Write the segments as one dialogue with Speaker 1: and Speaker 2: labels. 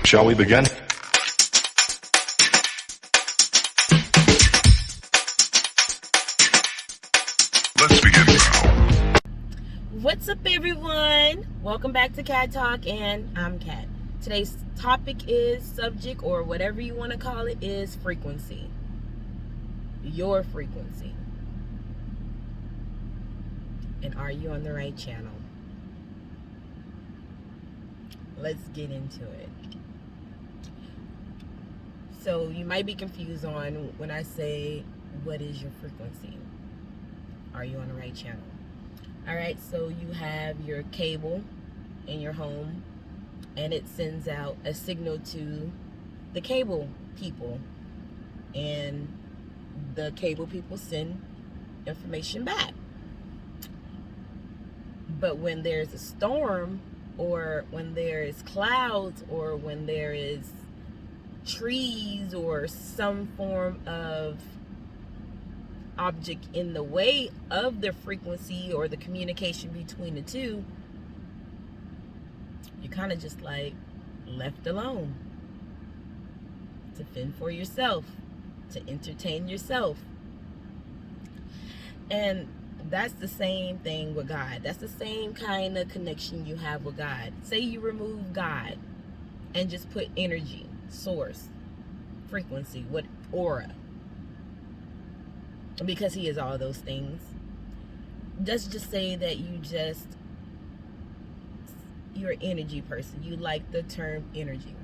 Speaker 1: Shall we begin? Let's begin now.
Speaker 2: What's up, everyone? Welcome back to Cat Talk, and I'm Cat. Today's topic subject, or whatever you want to call it, is frequency. Your frequency. And are you on the right channel? Let's get into it. So you might be confused on when I say, what is your frequency? Are you on the right channel? All right, so you have your cable in your home, and it sends out a signal to the cable people, and the cable people send information back. But when there's a storm, or when there is clouds, or when there is trees or some form of object in the way of the frequency or the communication between the two, you're kind of just like left alone to fend for yourself, to entertain yourself. And that's the same thing with God. That's the same kind of connection you have with God. Say you remove God and just put energy, source, frequency, what, aura, because he is all those things. Let's just say that you're an energy person. You like the term energy.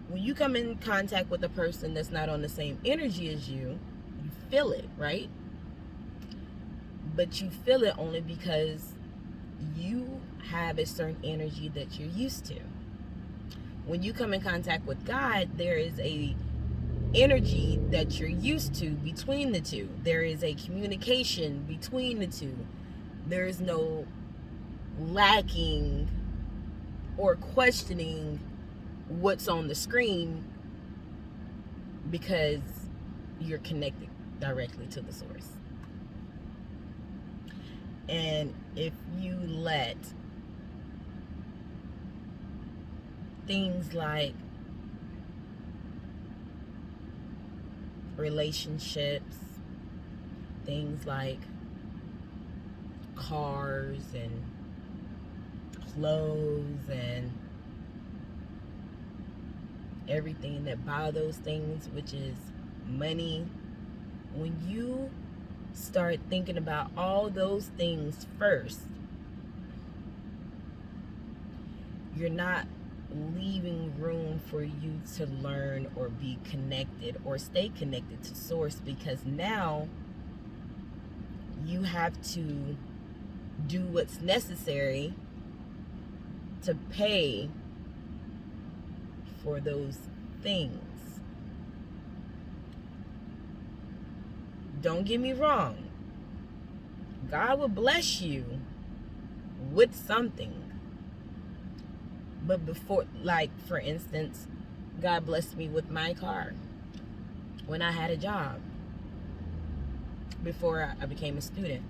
Speaker 2: When you come in contact with a person that's not on the same energy as you, you feel it, right? But you feel it only because you have a certain energy that you're used to. When you come in contact with God, there is a energy that you're used to between the two. There is a communication between the two. There is no lacking or questioning what's on the screen, because you're connected directly to the source. And if you let things like relationships, things like cars and clothes and everything that buy those things, which is money, when you start thinking about all those things first, you're not leaving room for you to learn or be connected or stay connected to source, because now you have to do what's necessary to pay for those things. Don't get me wrong. God will bless you with something. But before, like for instance, God blessed me with my car when I had a job, before I became a student.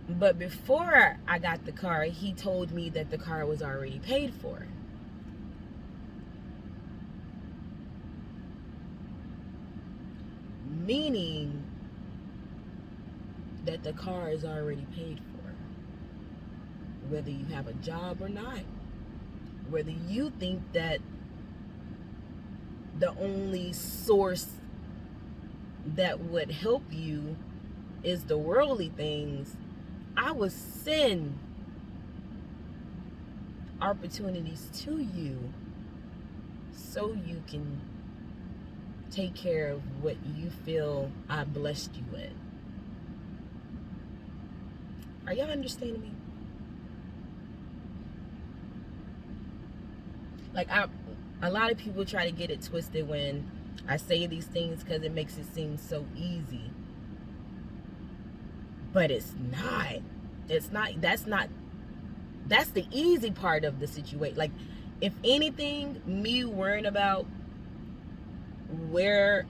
Speaker 2: But before I got the car, he told me that the car was already paid for. Meaning that the car is already paid for. Whether you have a job or not. Whether you think that the only source that would help you is the worldly things, I will send opportunities to you so you can take care of what you feel I blessed you with. Are y'all understanding me? Like, a lot of people try to get it twisted when I say these things, because it makes it seem so easy. But it's not. It's not. That's the easy part of the situation. Like, if anything, me worrying about where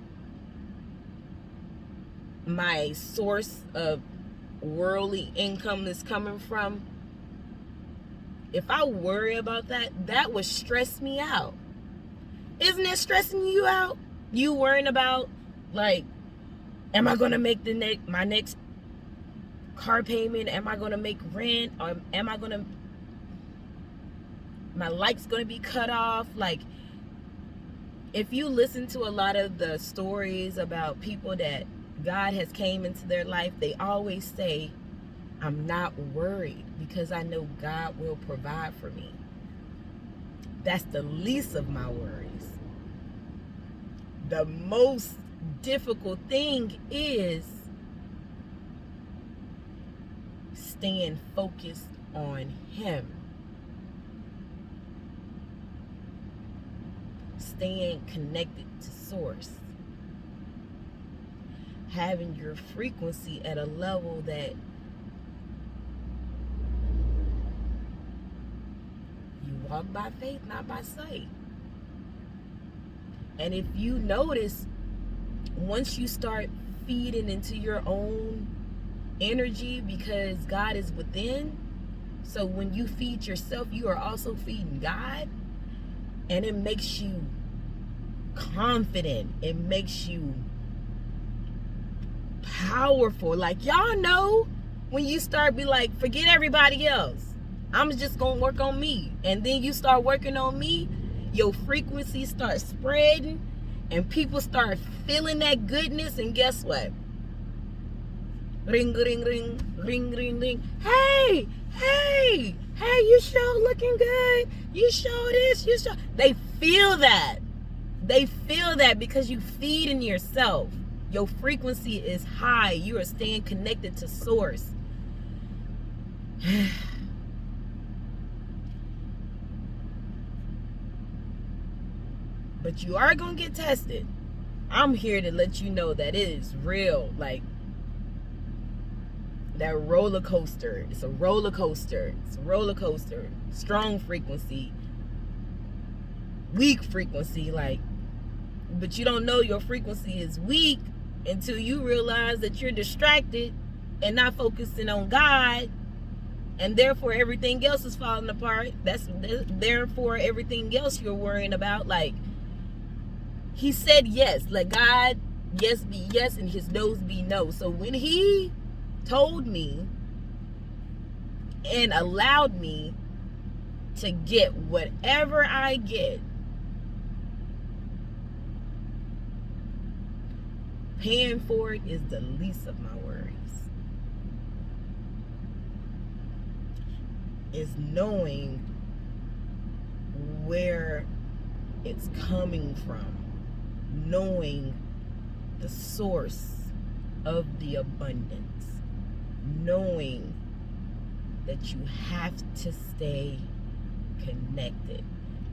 Speaker 2: my source of worldly income is coming from, if I worry about that, that would stress me out. Isn't it stressing you out? You worrying about, like, am I gonna make my next car payment? Am I gonna make rent? Or am I gonna, my light's gonna be cut off? Like, if you listen to a lot of the stories about people that God has came into their life, they always say, I'm not worried because I know God will provide for me. That's the least of my worries. The most difficult thing is staying focused on Him. Staying connected to Source. Having your frequency at a level that you walk by faith, not by sight. And if you notice, once you start feeding into your own energy, because God is within, so when you feed yourself, you are also feeding God, and it makes you confident. It makes you powerful. Like, y'all know when you start be like, forget everybody else, I'm just gonna work on me. And then you start working on me, your frequency starts spreading, and people start feeling that goodness. And guess what? Ring, ring, ring, ring, ring, ring. Hey, hey, hey, you sure looking good. You show this, you show. They feel that. They feel that because you feed in yourself. Your frequency is high. You are staying connected to Source. But you are going to get tested. I'm here to let you know that it is real. Like, that roller coaster. It's a roller coaster. It's a roller coaster. Strong frequency. Weak frequency. Like, but you don't know your frequency is weak until you realize that you're distracted and not focusing on God. And therefore everything else is falling apart. Therefore everything else you're worrying about. Like, He said yes. Let God yes be yes and His no's be no. So when He told me and allowed me to get whatever I get, paying for it is the least of my worries. Is knowing where it's coming from. Knowing the source of the abundance. Knowing that you have to stay connected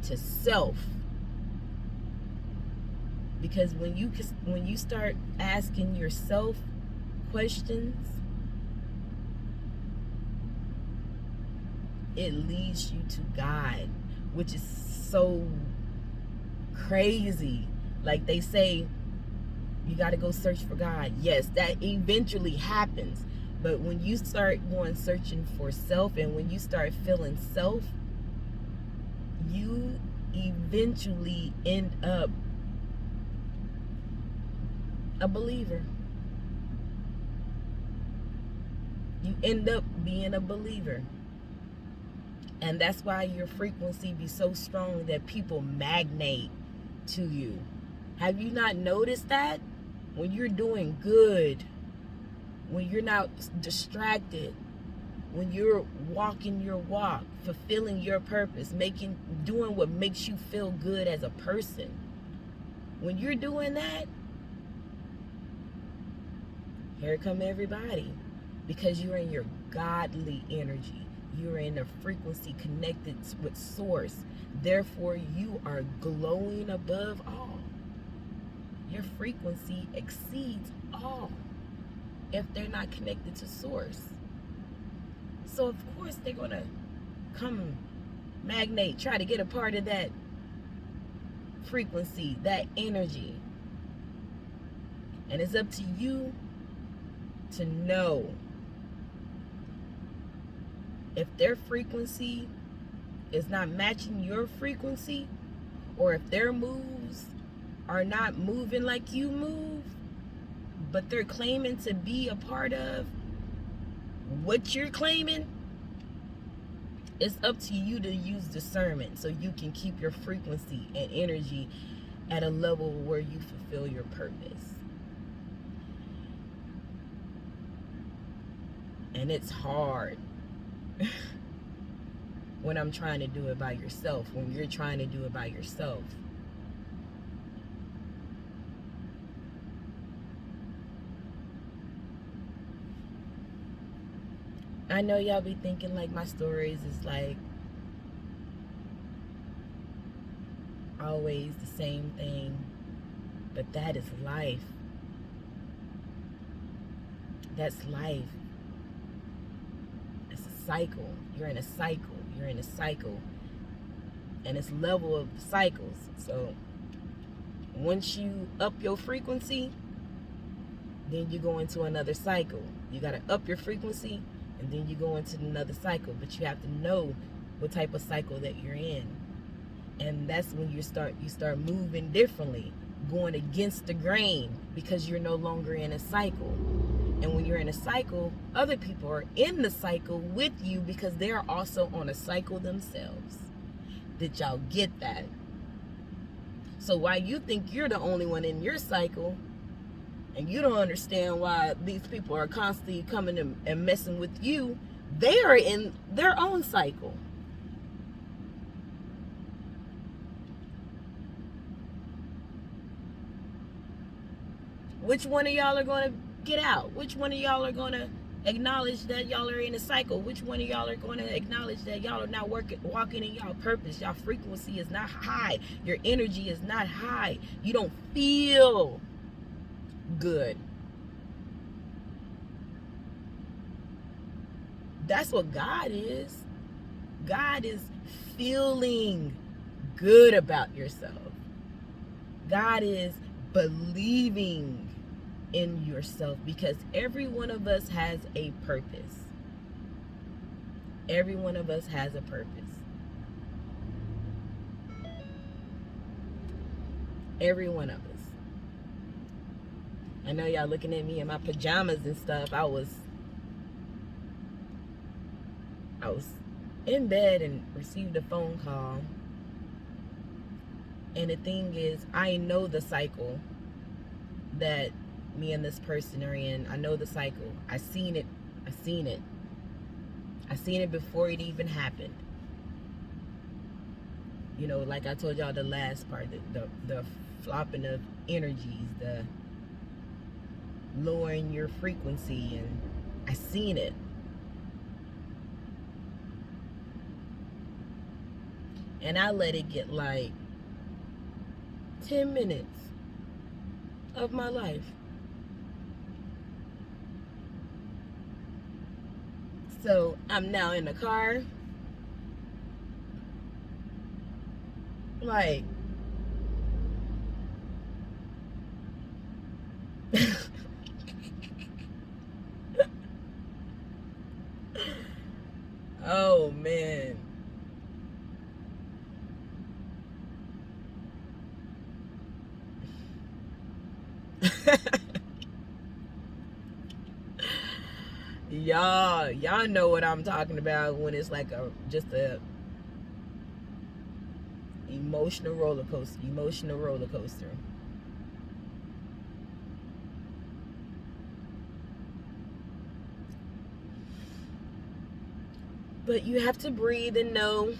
Speaker 2: to self. Because when you start asking yourself questions, it leads you to God, which is so crazy. Like they say, you got to go search for God. Yes, that eventually happens. But when you start going searching for self, and when you start feeling self, you eventually end up a believer. You end up being a believer. And that's why your frequency be so strong that people magnate to you. Have you not noticed that? When you're doing good, when you're not distracted, when you're walking your walk, fulfilling your purpose, doing what makes you feel good as a person. When you're doing that, here come everybody. Because you're in your godly energy. You're in a frequency connected with Source. Therefore, you are glowing above all. Your frequency exceeds all if they're not connected to Source. So, of course, they're going to come magnate, try to get a part of that frequency, that energy. And it's up to you to know if their frequency is not matching your frequency, or if their moves are not moving like you move, but they're claiming to be a part of what you're claiming, it's up to you to use discernment so you can keep your frequency and energy at a level where you fulfill your purpose. And it's hard when I'm trying to do it by yourself, when you're trying to do it by yourself. I know y'all be thinking like my stories is like always the same thing, but that is life. That's life. It's a cycle. You're in a cycle. You're in a cycle. And it's level of cycles. So once you up your frequency, then you go into another cycle. You got to up your frequency, and then you go into another cycle. But you have to know what type of cycle that you're in. And that's when you start moving differently, going against the grain, because you're no longer in a cycle. And when you're in a cycle, other people are in the cycle with you because they're also on a cycle themselves. Did y'all get that? So while you think you're the only one in your cycle, and you don't understand why these people are constantly coming and messing with you, they are in their own cycle. Which one of y'all are going to get out? Which one of y'all are going to acknowledge that y'all are in a cycle? Which one of y'all are going to acknowledge that y'all are not walking in y'all purpose? Y'all frequency is not high. Your energy is not high. You don't feel good. That's what God is. God is feeling good about yourself. God is believing in yourself, because every one of us has a purpose. Every one of us has a purpose. Every one of us. I know y'all looking at me in my pajamas and stuff. I was in bed and received a phone call. And the thing is, I know the cycle that me and this person are in. I know the cycle. I seen it before it even happened. You know, like I told y'all the last part, the flopping of energies, the lowering your frequency, and I seen it. And I let it get like 10 minutes of my life. So I'm now in the car, like, oh man. Y'all know what I'm talking about when it's like just a emotional roller coaster. But you have to breathe and know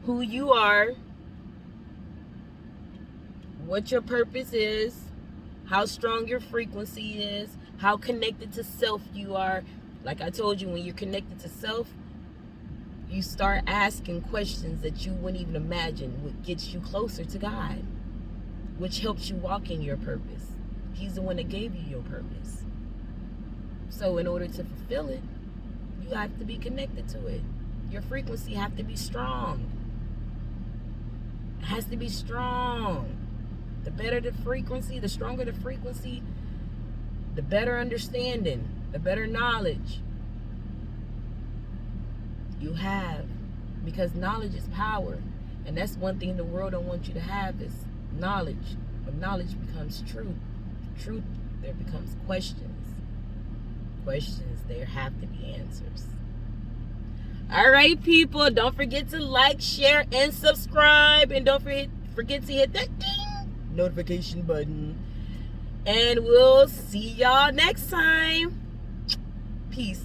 Speaker 2: who you are, what your purpose is, how strong your frequency is, how connected to self you are. Like I told you, when you're connected to self, you start asking questions that you wouldn't even imagine, what gets you closer to God, which helps you walk in your purpose. He's the one that gave you your purpose. So in order to fulfill it, you have to be connected to it. Your frequency have to be strong. It has to be strong. The better the frequency, the stronger the frequency, the better understanding, the better knowledge you have Because knowledge is power. And that's one thing the world don't want you to have is knowledge. When knowledge becomes truth, there becomes questions. Questions, there have to be answers. All right, people, don't forget to like, share, and subscribe. And don't forget to hit that ding notification button. And we'll see y'all next time. Peace.